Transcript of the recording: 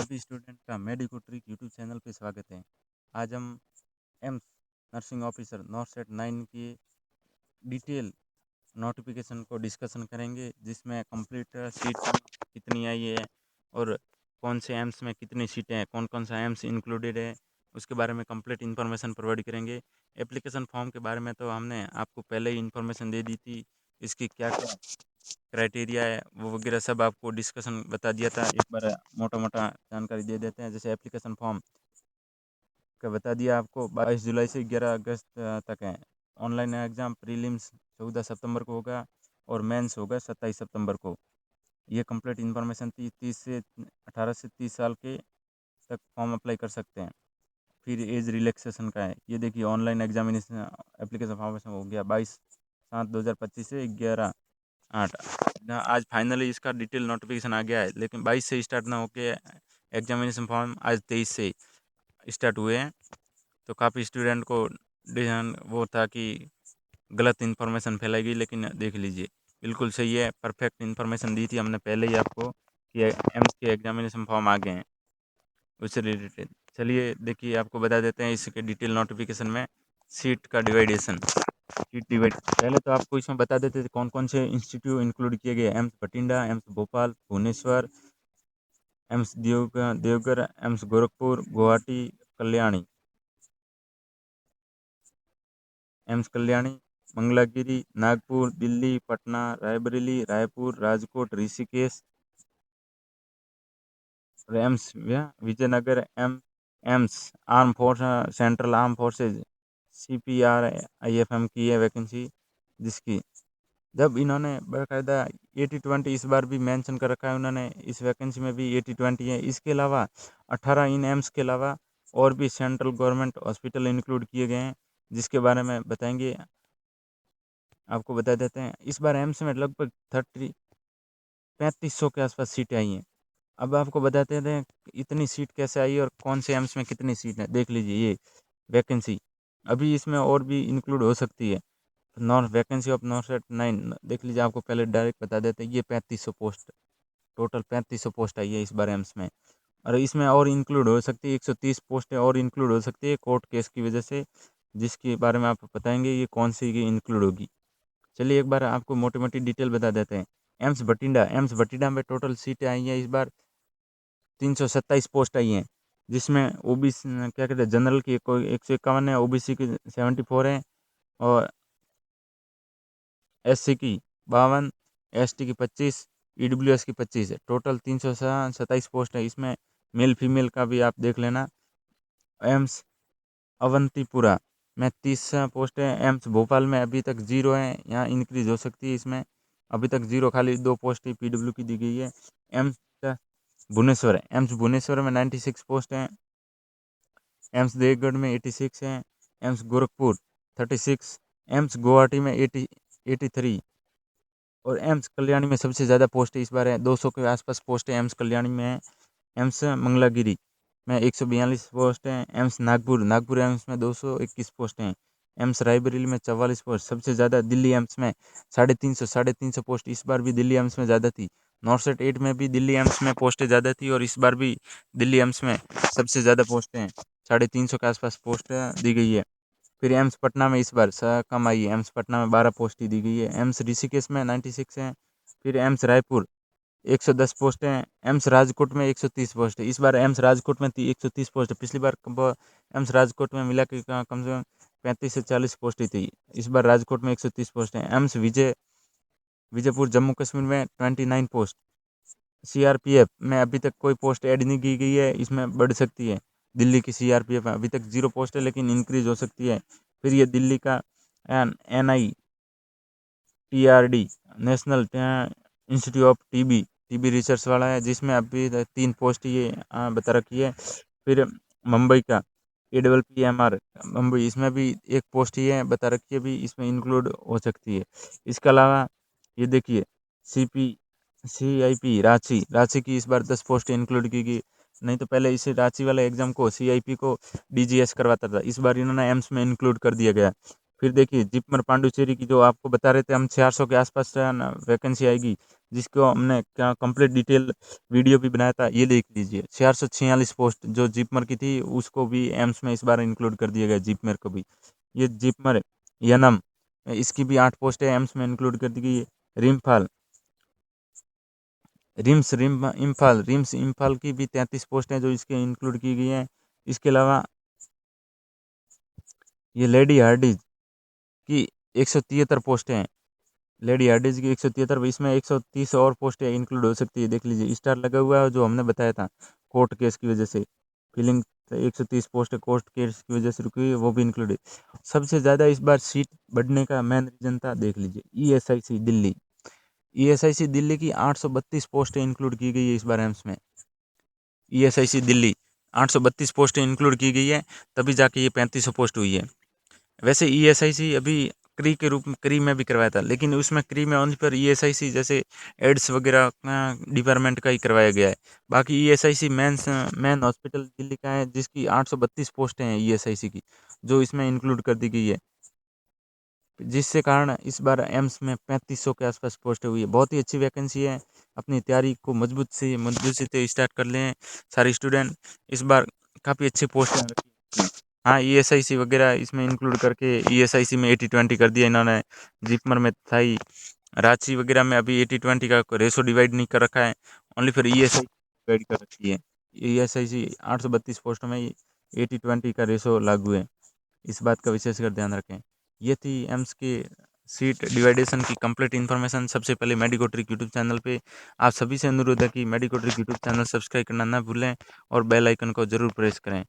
सभी स्टूडेंट का medico trick YouTube channel पे स्वागत है। आज हम एम्स नर्सिंग ऑफिसर नॉर्सेट 9 की डिटेल नोटिफिकेशन को डिस्कशन करेंगे, जिसमें कंप्लीट सीट कितनी आई है और कौन से एम्स में कितनी सीटें हैं, कौन कौन सा एम्स इंक्लूडेड है, उसके बारे में कंप्लीट इन्फॉर्मेशन प्रोवाइड करेंगे। एप्लीकेशन फॉर्म के बारे में तो हमने आपको पहले ही इन्फॉर्मेशन दे दी थी, इसकी क्या क्या क्राइटेरिया है वो वगैरह सब आपको डिस्कशन बता दिया था। एक बार मोटा मोटा जानकारी दे देते हैं। जैसे एप्लीकेशन फॉर्म का बता दिया आपको, 22 जुलाई से 11 अगस्त तक है। ऑनलाइन एग्ज़ाम प्रीलिम्स 14 सितंबर को होगा और मेंस होगा 27 सितंबर को। ये कंप्लीट इन्फॉर्मेशन थी। 18 से 30 साल के तक फॉर्म अप्लाई कर सकते हैं। फिर एज रिलैक्सेशन का है, ये देखिए ऑनलाइन एग्जामिनेशन एप्लीकेशन फॉर्म हो गया 22/7/2025 से 11/8। आज फाइनली इसका डिटेल नोटिफिकेशन आ गया है, लेकिन 22 से स्टार्ट ना होके एग्जामिनेशन फॉर्म आज 23 से स्टार्ट हुए हैं। तो काफ़ी स्टूडेंट को ध्यान वो था कि गलत इन्फॉर्मेशन फैलाई गई, लेकिन देख लीजिए बिल्कुल सही है। परफेक्ट इन्फॉर्मेशन दी थी हमने पहले ही आपको कि एम्स के एग्जामिनेशन फॉर्म आ गए हैं उससे रिलेटेड। चलिए देखिए, आपको बता देते हैं इसके डिटेल नोटिफिकेशन में सीट का डिवाइडेशन। सीट डिवाइड पहले तो आपको इसमें बता देते थे कौन कौन से इंस्टीट्यूट इंक्लूड किए गए। AIIMS Bathinda, AIIMS Bhopal, Bhubaneswar, AIIMS Deoghar, AIIMS Gorakhpur, Guwahati, Kalyani, AIIMS Kalyani, Mangalagiri, Nagpur, Delhi, Patna, Raebareli, Raipur, Rajkot, Rishikesh, AIIMS Vijaynagar, AIIMS arm force, central arm forces CPRIFM की है वैकेंसी, जिसकी जब इन्होंने बाकायदा 80-20 इस बार भी मेंशन कर रखा है उन्होंने। इस वैकेंसी में भी 80-20 है। इसके अलावा 18 इन एम्स के अलावा और भी सेंट्रल गवर्नमेंट हॉस्पिटल इंक्लूड किए गए हैं, जिसके बारे में बताएंगे। आपको बता देते हैं इस बार एम्स में लगभग 3500 के आसपास सीटें आई हैं। अब आपको बताते हैं इतनी सीट कैसे आई और कौन से एम्स में कितनी सीट है। देख लीजिए ये वैकेंसी, अभी इसमें और भी इंक्लूड हो सकती है। नॉन वैकेंसी ऑफ नॉर्सेट 9 देख लीजिए, आपको पहले डायरेक्ट बता देते हैं। ये 3500 पोस्ट, टोटल 3500 पोस्ट आई है इस बार एम्स में। और इसमें और इंक्लूड हो सकती है 130 पोस्टें और इंक्लूड हो सकती है कोर्ट केस की वजह से, जिसके बारे में आप बताएंगे ये कौन सी की इंक्लूड होगी। चलिए एक बार आपको मोटी मोटी डिटेल बता देते हैं। एम्स बठिंडा में टोटल सीटें आई हैं इस बार 327 पोस्ट आई हैं, जिसमें ओबीसी क्या कहते हैं जनरल की कोई 151 है, ओबीसी की 74 है और SC की 52, ST की 25, EWS की 25 है। टोटल 327 पोस्ट है। इसमें मेल फीमेल का भी आप देख लेना। एम्स अवंतीपुरा में 30 पोस्ट है। एम्स भोपाल में अभी तक 0 है, यहाँ इंक्रीज हो सकती है। इसमें अभी तक 0, खाली 2 पोस्ट ही PW की दी गई है। एम्स भुवनेश्वर है, एम्स भुवनेश्वर में 96 पोस्ट हैं। एम्स देवगढ़ में 86 हैं। एम्स गोरखपुर 36, एम्स गुवाहाटी में 83 और एम्स कल्याणी में सबसे ज़्यादा पोस्ट इस बार है, 200 के आसपास पोस्ट है एम्स कल्याणी में है। एम्स मंगलागिरी में 142 पोस्ट हैं। एम्स नागपुर एम्स में 221 पोस्ट हैं। एम्स रायबरेली में 44 पोस्ट। सबसे ज़्यादा दिल्ली एम्स में 350 पोस्ट इस बार भी दिल्ली एम्स में ज़्यादा थी। नॉर्सेट 8 में भी दिल्ली एम्स में पोस्टें ज़्यादा थी और इस बार भी दिल्ली एम्स में सबसे ज़्यादा पोस्टें हैं, 350 के आसपास पोस्ट दी गई है। फिर एम्स पटना में इस बार कम आई है, एम्स पटना में 12 पोस्ट ही दी गई है। एम्स ऋषिकेश में 96 हैं। फिर एम्स रायपुर 110 पोस्ट हैं। एम्स राजकोट में 130 पोस्ट है। इस बार एम्स राजकोट में 130 पोस्ट है। पिछली बार एम्स राजकोट में मिला के कम से कम 35 से 40 पोस्ट ही थी। इस बार राजकोट में 130 पोस्ट हैं। एम्स विजयपुर जम्मू कश्मीर में 29 पोस्ट। CRPF में अभी तक कोई पोस्ट ऐड नहीं की गई है, इसमें बढ़ सकती है। दिल्ली की CRPF में अभी तक 0 पोस्ट है, लेकिन इंक्रीज हो सकती है। फिर ये दिल्ली का NITRD national institute of TB research वाला है, जिसमें अभी 3 पोस्ट ये बता रखी है। फिर मुंबई का APPMR मुंबई, इसमें भी 1 पोस्ट ही है बता रखी है, भी इसमें इंक्लूड हो सकती है। इसके अलावा ये देखिए CIP रांची की इस बार 10 पोस्ट इंक्लूड की गई। नहीं तो पहले इसे रांची वाले एग्जाम को CIP को DGS करवाता था, इस बार इन्होंने एम्स में इंक्लूड कर दिया गया। फिर देखिए जिपमर पांडुचेरी की जो आपको बता रहे थे हम 400 के आसपास वैकेंसी आएगी, जिसको हमने क्या कंप्लीट डिटेल वीडियो भी बनाया था, ये देख लीजिए। 446 पोस्ट जो जिपमर की थी उसको भी एम्स में इस बार इंक्लूड कर दिया गया, जिपमर को भी। ये जिपमर यनम, इसकी भी 8 पोस्ट है एम्स में इंक्लूड कर दी गई है। रिम्फाल रिम्स इम्फाल की भी 33 पोस्ट हैं जो इसके इंक्लूड की गई हैं। इसके अलावा ये लेडी हार्डिज की 173 पोस्टें हैं। लेडी हार्डिज की 173, इसमें 130 और पोस्टें इंक्लूड हो सकती है। देख लीजिए स्टार लगा हुआ है जो हमने बताया था, कोर्ट केस की वजह से फिलिंग 130 पोस्ट कोर्ट केस की वजह से रुकी हुई है, वो भी इंक्लूड है। सबसे ज़्यादा इस बार सीट बढ़ने का मेन रीजन था, देख लीजिए ईएसआईसी दिल्ली। ईएसआईसी दिल्ली की 832 पोस्टें इंक्लूड की गई है इस बार एम्स में। ईएसआईसी दिल्ली 832 पोस्टें इंक्लूड की गई है, तभी जाके ये 3500 पोस्ट हुई है। वैसे ईएसआईसी अभी क्री के रूप में क्री में भी करवाया था, लेकिन उसमें क्री में ओनली पर ईएसआईसी जैसे एड्स वगैरह डिपार्टमेंट का ही करवाया गया है। बाकी ईएसआईसी मेन हॉस्पिटल दिल्ली का है, जिसकी 832 पोस्टें हैं ईएसआईसी की, जो इसमें इंक्लूड कर दी गई है, जिससे कारण इस बार एम्स में 3500 के आसपास पोस्ट हुई है। बहुत ही अच्छी वैकेंसी है, अपनी तैयारी को मजबूत से स्टार्ट कर लें सारे स्टूडेंट। इस बार काफ़ी अच्छे पोस्ट हैं। हाँ ईएसआईसी वगैरह इसमें इंक्लूड करके ईएसआईसी में 80-20 कर दिया इन्होंने। जिपमर में था ही, रांची वगैरह में अभी 80-20 का रेशो डिवाइड नहीं कर रखा है, ओनली फिर ईएसआई डिवाइड कर रखी है। ईएसआईसी 832 पोस्टों में 80-20 का रेशो लागू है, इस बात का विशेषकर ध्यान रखें। ये थी एम्स के सीट डिवाइडेशन की कंप्लीट इन्फॉर्मेशन। सबसे पहले मेडिकोट्रिक यूट्यूब चैनल पे आप सभी से अनुरोध है कि मेडिकोट्रिक यूट्यूब चैनल सब्सक्राइब करना ना भूलें और बेल आइकन को जरूर प्रेस करें।